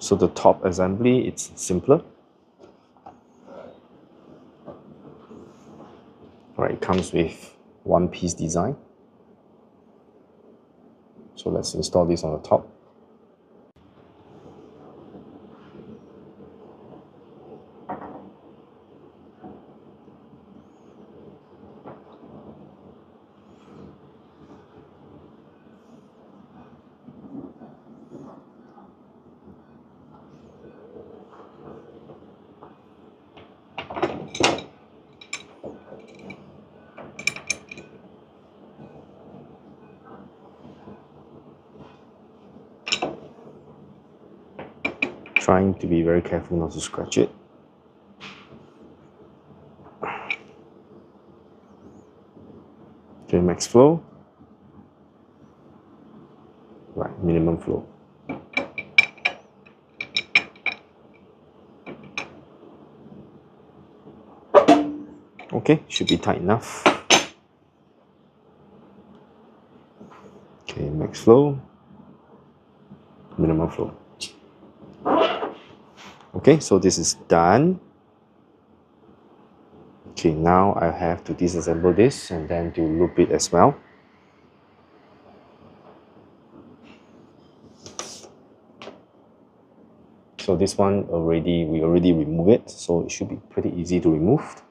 So the top assembly, it's simpler. Alright, it comes with one-piece design. So let's install this on the top. Trying to be very careful not to scratch it. Okay, max flow. Right, minimum flow. Okay, should be tight enough. Okay, max flow, minimum flow. Okay, so this is done. Okay, now I have to disassemble this and then to loop it as well. So this one we already removed it, so it should be pretty easy to remove.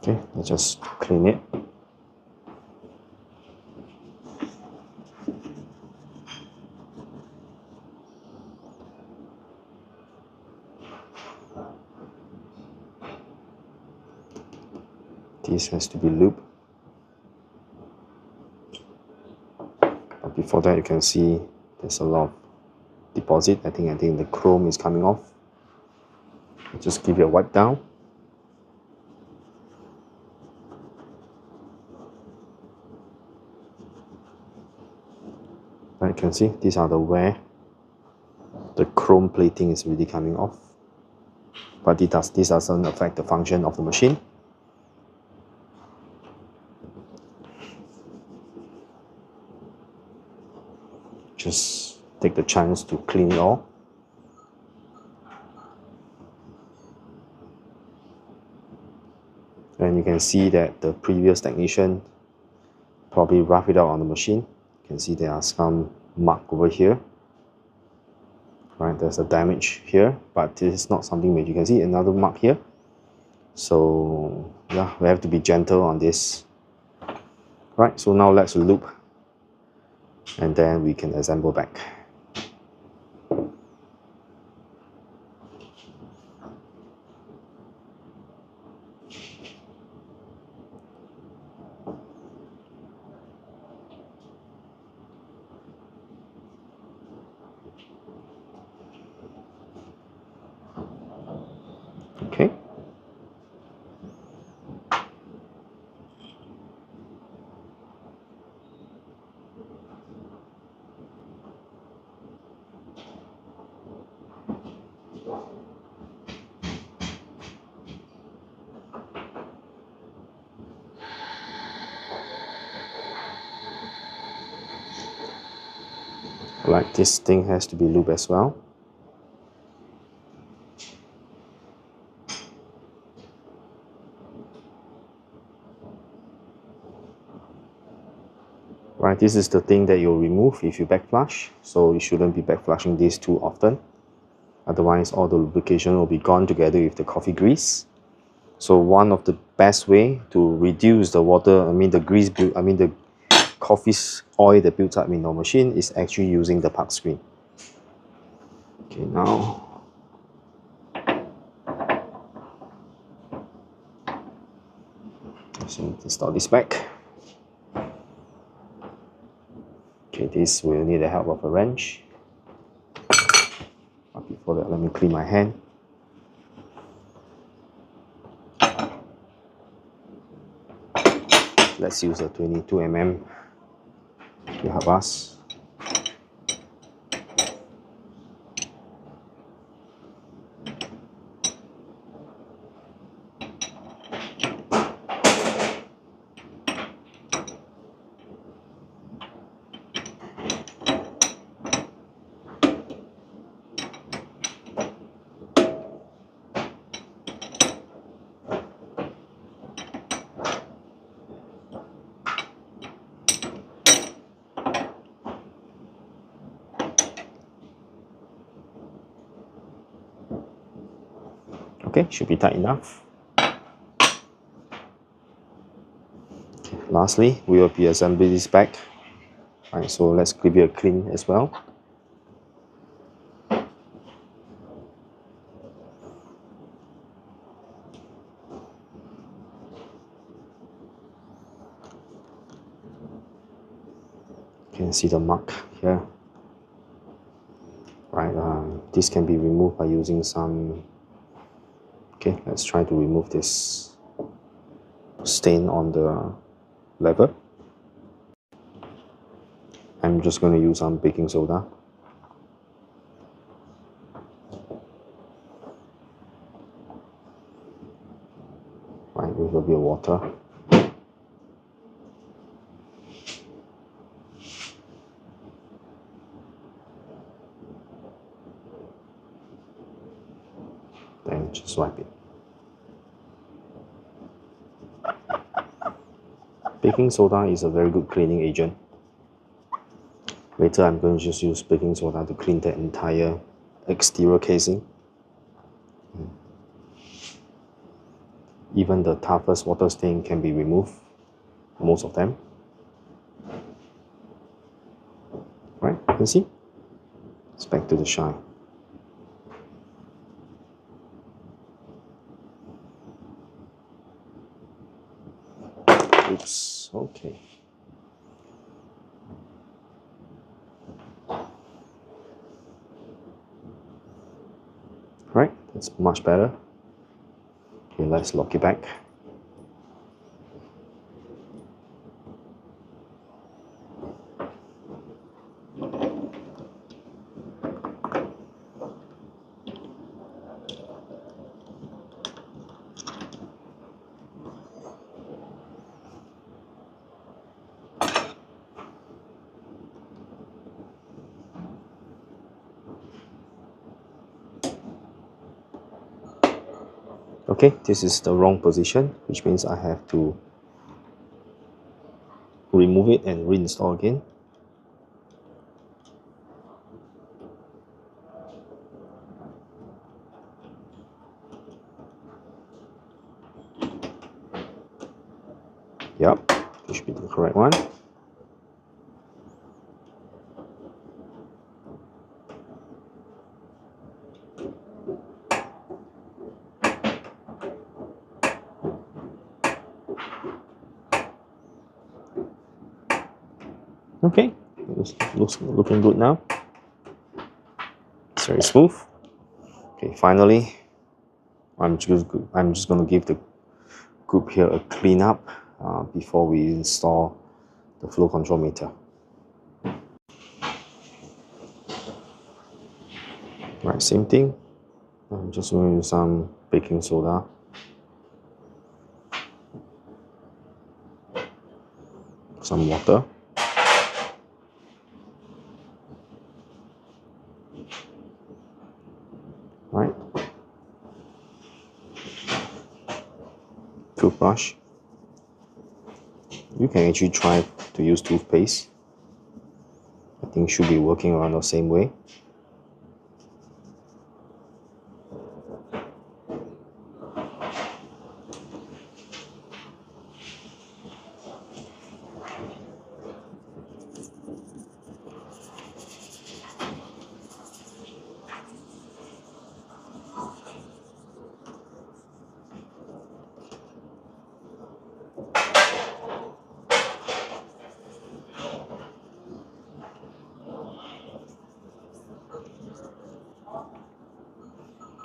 Okay, let's just clean it. This has to be looped. But before that, you can see there's a lot of deposit. I think the chrome is coming off. Just give it a wipe down. You can see these are the where the chrome plating is really coming off, but this doesn't affect the function of the machine. Just take the chance to clean it all. And you can see that the previous technician probably roughed it out on the machine. You can see there are some mark over here. Right, there's a damage here, but this is not something major. You can see another mark here. So yeah, we have to be gentle on this. Right, so now let's loop and then we can assemble back. Okay. Like this thing has to be looped as well. Right, this is the thing that you'll remove if you backflush, so you shouldn't be backflushing this too often. Otherwise, all the lubrication will be gone together with the coffee grease. So one of the best way to reduce the water, the coffee oil that builds up in your machine is actually using the park screen. Okay, now let's install this back. Okay, this will need the help of a wrench. But before that, let me clean my hand. Let's use a 22 mm to help us. Okay, should be tight enough. Okay, lastly, we will be assembling this back. Right, so let's give it a clean as well. You can see the mark here. Right, this can be removed by using some. Okay, let's try to remove this stain on the lever. I'm just going to use some baking soda. Right, with a bit of water. Then just wipe it. Baking soda is a very good cleaning agent. Later I'm going to just use baking soda to clean the entire exterior casing. Even the toughest water stain can be removed, most of them. Right, you can see? It's back to the shine. Oops, okay. Right, that's much better. Okay, let's lock it back. Okay, this is the wrong position, which means I have to remove it and reinstall again. Yep, this should be the correct one. Okay, looks looking good now. It's very smooth. Okay, finally, I'm just going to give the group here a clean up before we install the flow control meter. Right, same thing. I'm just going to use some baking soda. Some water. Right. Toothbrush. You can actually try to use toothpaste. I think it should be working around the same way.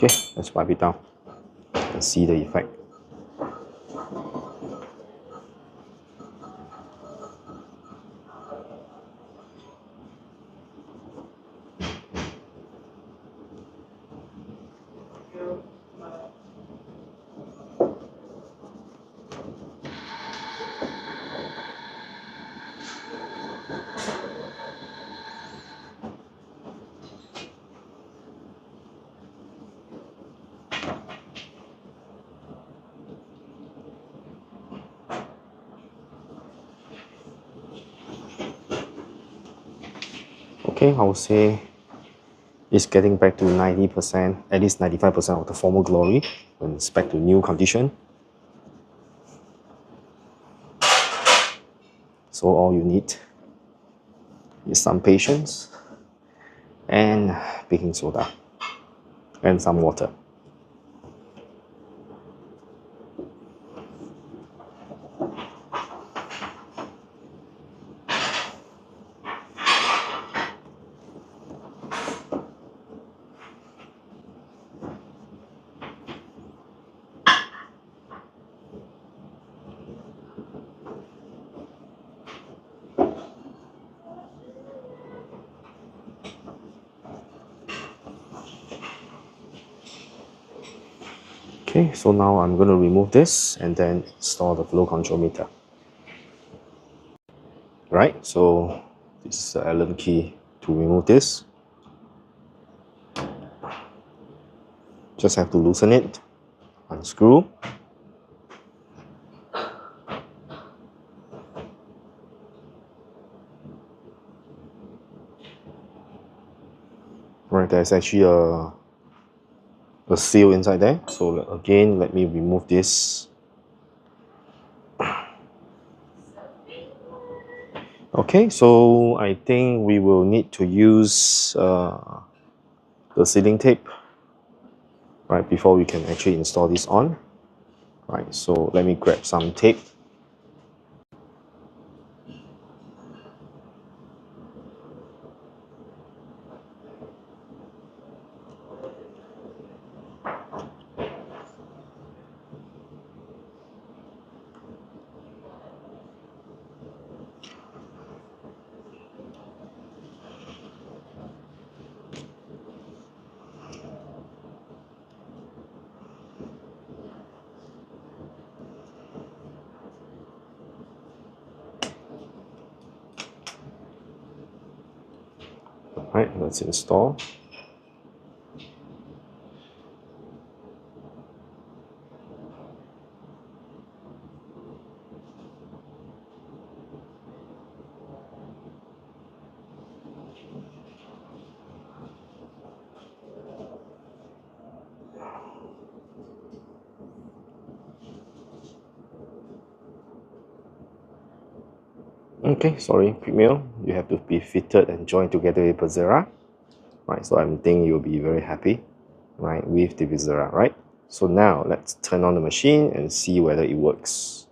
Okay, let's wipe it down and see the effect. Okay, I would say It's getting back to 90%, at least 95% of the former glory when it's back to new condition. So all you need is some patience and baking soda and some water. Okay, so now I'm going to remove this and then install the flow control meter. Right, so this is the Allen key to remove this. Just have to loosen it, unscrew. Right, there's actually a seal inside there. So again, let me remove this. Okay, so I think we will need to use the sealing tape, right, before we can actually install this on. Right, so let me grab some tape. Right, let's install. Okay, sorry, quick mail. You have to be fitted and joined together with Bezzera. Right, so I think you'll be very happy, right, with the Bezzera, right? So now let's turn on the machine and see whether it works.